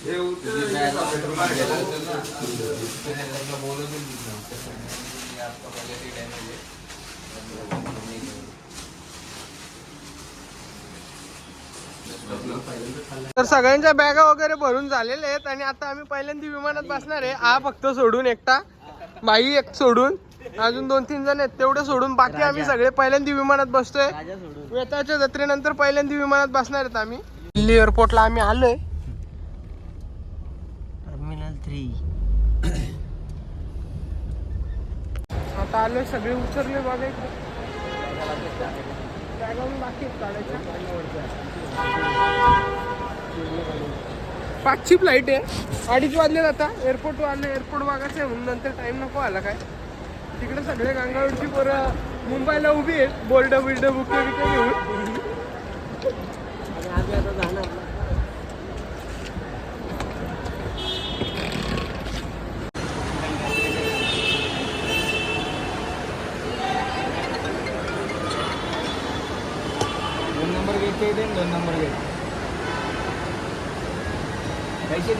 तर सगळ्यांच्या बॅगा वगैरे भरून झालेले आहेत आणि आता आम्ही पहिल्यांदा विमानात बसणार आहे. हा फक्त सोडून एकटा, बाई एक सोडून, अजून 2-3 जण आहेत तेवढे सोडून बाकी आम्ही सगळे पहिल्यांदा विमानात बसतोय. वेताळच्या जत्रेनंतर पहिल्यांदा विमानात बसणार आहेत आम्ही. दिल्ली एअरपोर्टला आम्ही आलोय. टर्मिनल 3 आता आलोय. सगळे उतरले बघा इकडे. बाकी काढायच्या 5ची फ्लाईट आहे. 2:30 वाजले. आता एअरपोर्ट वाजलं. एअरपोर्ट बघायचं आहे म्हणून नंतर टाइम नको आला काय. तिकडे सगळे गंगावरची पोरं मुंबईला उभी आहेत बोर्ड बिल्ड बुके बिके घेऊन. आणि आम्ही आता जाणार. दोन नंबर गेट पैसे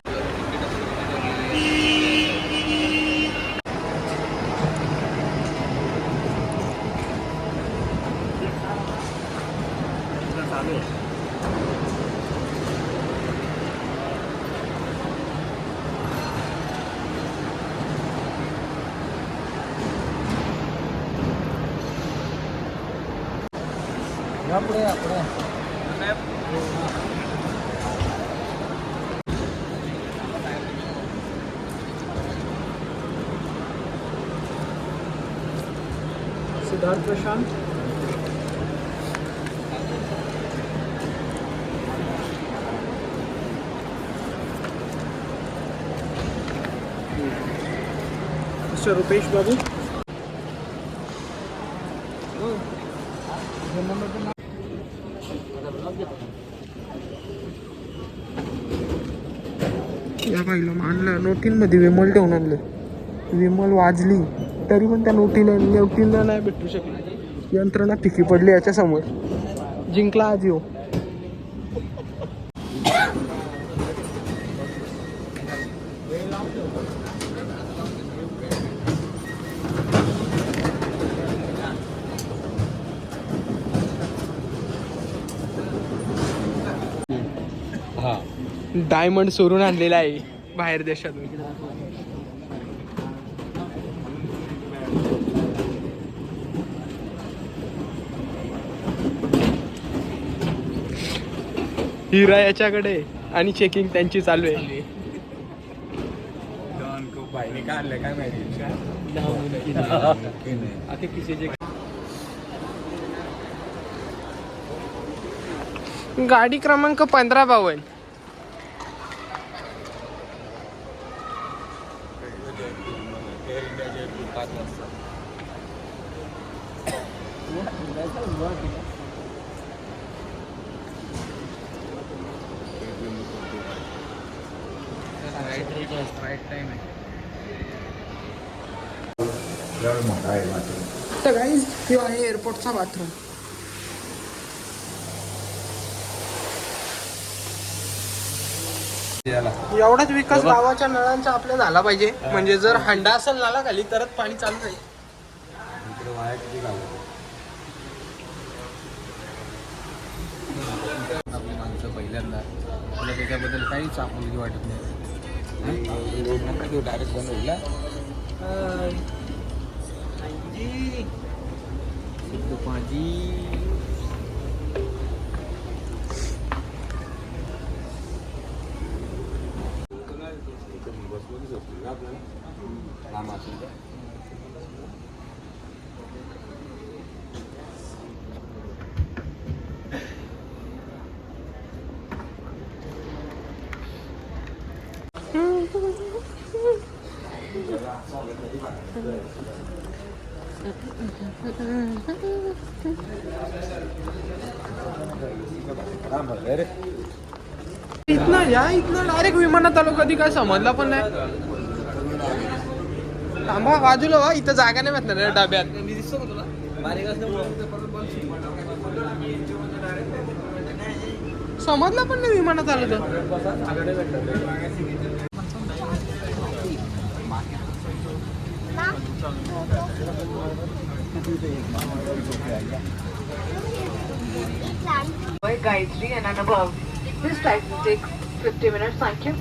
चालू आहे. पुढे सिद्धार्थ प्रशांत मिस्टर रुपेश बाबू. या बाईला मानलं नोटींमध्ये विमल ठेवून आणलं. विमल वाजली तरी पण त्या नोटीला नाही भेटू शकली. यंत्रणा फिकी पडली याच्या समोर. जिंकला आज येऊ. डायमंड सोडून आणलेला आहे बाहेर देशातून. हिरा याच्याकडे आणि चेकिंग त्यांची चालू आहे. गाडी क्रमांक 1552. तर गाईज हे आहे एअरपोर्टचा बाथरूम. एवढाच विकास गावाच्या नळांचा आपल्या झाला पाहिजे. म्हणजे जर हंडा असेल नाला खाली तरच पाणी चालू राहील. आपली माणसं पहिल्यांदा तुला त्याच्याबद्दल काहीच आपुलकी वाटत नाही. रोड नका देऊ डायरेक्ट बनवला. इथनं डायरेक्ट विमानात आलो. कधी काय समजला पण नाही. थांबा बाजूला व्हा. इथं जागा नाही भेटणार डब्यात. समजलं पण नाही विमानात आलं तर. Gayatri and above. This flight will take 50 minutes. Thank you.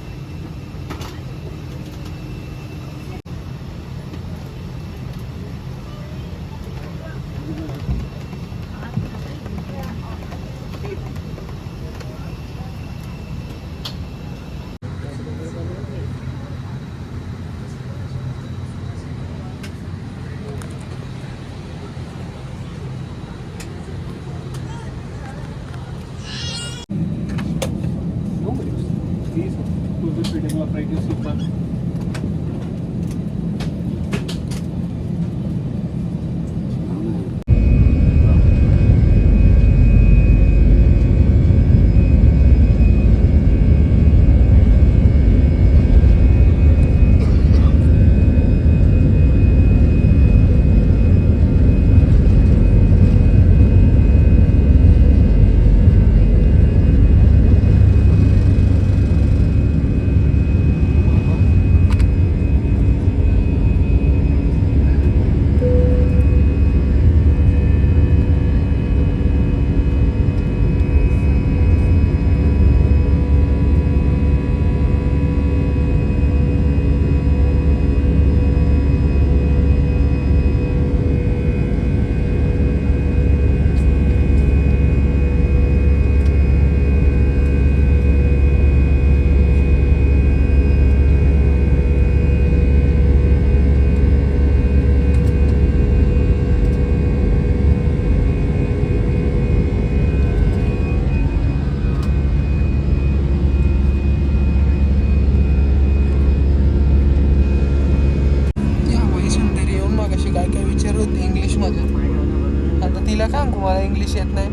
तिला सांगू मला इंग्लिश येत नाही.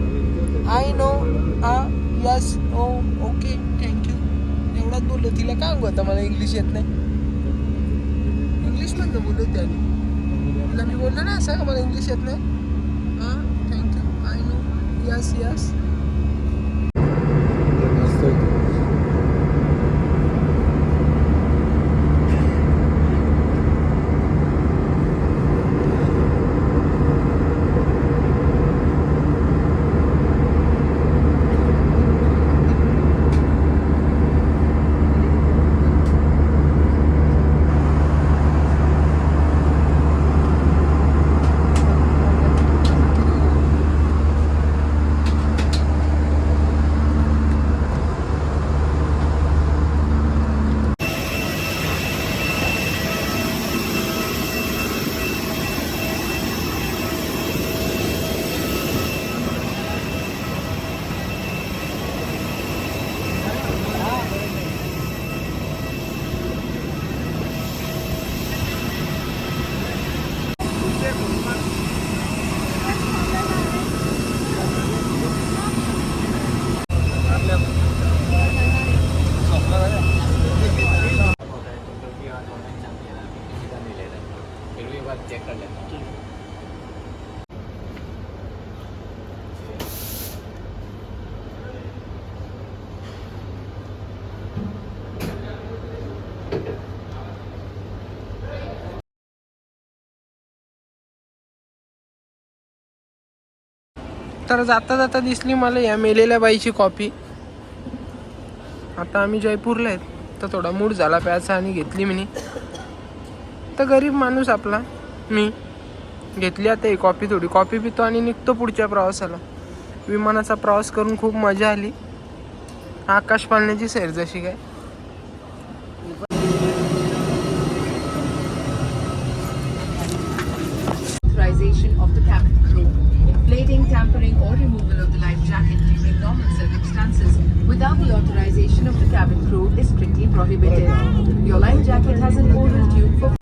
I know yes oh okay thank you एवढाच बोललो. तिला काय सांगू आता मला इंग्लिश येत नाही. इंग्लिशमधनं बोललो त्याने. तिला मी बोललो ना असं का मला इंग्लिश येत नाही. हां thank you I know yes yes. तर जाता जाता दिसली मला या मेलेल्या बाईची कॉपी. आता आम्ही जयपूरला आहेत तर थोडा मूड झाला प्यायचा आणि घेतली मी. तर गरीब माणूस आपला मी घेतली आता ही कॉफी. थोडी कॉफी पितो आणि निघतो पुढच्या प्रवासाला. विमानाचा प्रवास करून खूप मजा आली. आकाश पाळण्याची सैर जशी काय. Authorization of the cabin crew. Inflating, tampering or removal of the life jacket during normal circumstances without the authorization of the cabin crew is strictly prohibited. Your life jacket has an oral tube for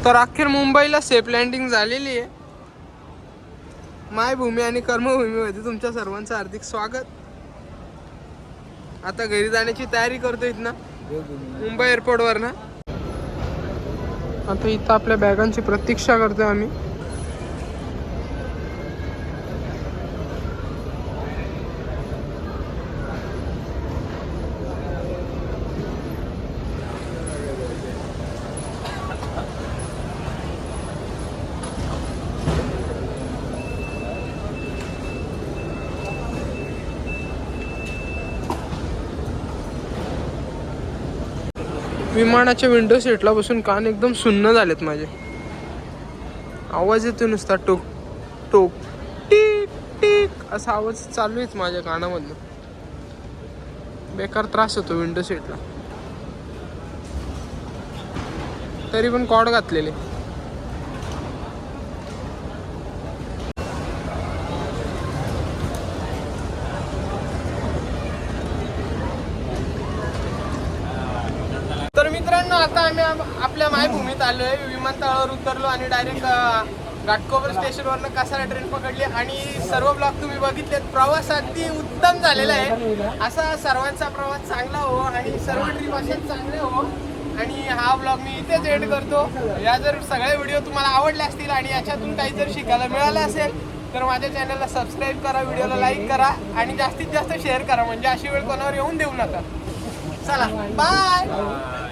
तर अखेर मुंबईला safe landing झालेली आहे. मायभूमी आणि कर्मभूमीमध्ये तुमच्या सर्वांचं हार्दिक स्वागत. आता घरी जाण्याची तयारी करतोय ना मुंबई एअरपोर्टवर ना. आता इथं आपल्या बॅगांची प्रतीक्षा करतोय आम्ही. विमानाच्या विंडो सीटला बसून कान एकदम सुन्न झालेत माझे. आवाज येतो नुसता टोक टोक टिक टिक असा आवाज चालू आहे माझ्या कानामधनं. बेकार त्रास होतो विंडो सीटला. तरी पण कॉड घातलेले. तर मित्रांनो आता आम्ही आपल्या मायभूमीत आलोय. विमानतळावर उतरलो आणि डायरेक्ट घाटकोपर स्टेशनवरनं कासारा ट्रेन पकडली आणि सर्व ब्लॉग तुम्ही बघितलेत. प्रवास अगदी उत्तम झालेला आहे. असा सर्वांचा प्रवास चांगला हो आणि सर्व ट्रिप असेच चांगले हो. आणि हा ब्लॉग मी इथेच एंड करतो. या जर सगळे व्हिडिओ तुम्हाला आवडले असतील आणि याच्यातून काही जर शिकायला मिळालं असेल तर माझ्या चॅनलला सबस्क्राईब करा, व्हिडिओला लाईक करा आणि जास्तीत जास्त शेअर करा. म्हणजे अशी वेळ कोणावर येऊन देऊ नका. चला बाय.